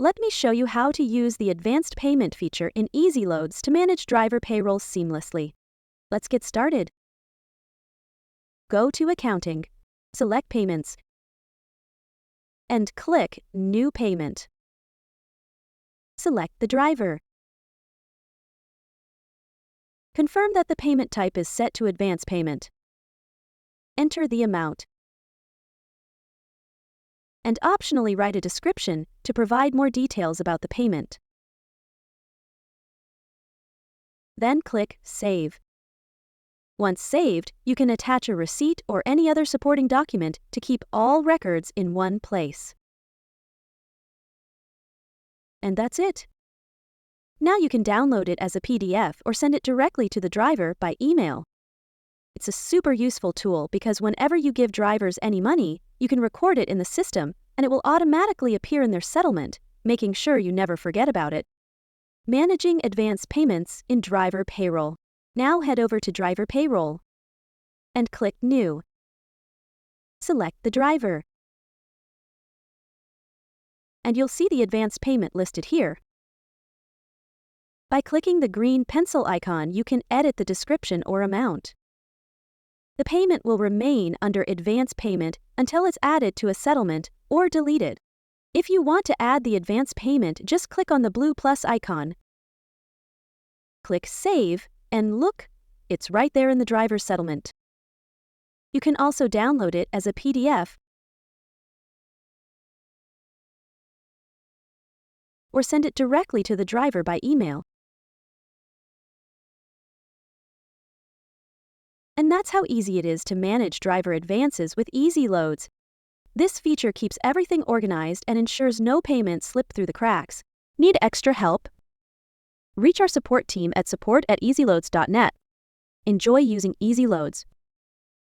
Let me show you how to use the advanced payment feature in ezLoads to manage driver payroll seamlessly. Let's get started. Go to Accounting, select Payments, and click New Payment. Select the driver. Confirm that the payment type is set to advance payment. Enter the amount. And optionally write a description to provide more details about the payment. Then click Save. Once saved, you can attach a receipt or any other supporting document to keep all records in one place. And that's it. Now you can download it as a PDF or send it directly to the driver by email. It's a super useful tool because whenever you give drivers any money, you can record it in the system and it will automatically appear in their settlement, making sure you never forget about it. Managing advance payments in Driver Payroll. Now head over to Driver Payroll and click New. Select the driver. And you'll see the advance payment listed here. By clicking the green pencil icon, you can edit the description or amount. The payment will remain under advance payment until it's added to a settlement or deleted. If you want to add the advance payment, just click on the blue plus icon. Click Save, and look, it's right there in the driver's settlement. You can also download it as a PDF or send it directly to the driver by email. And that's how easy it is to manage driver advances with ezLoads. This feature keeps everything organized and ensures no payments slip through the cracks. Need extra help? Reach our support team at support@ezloads.net. Enjoy using ezLoads.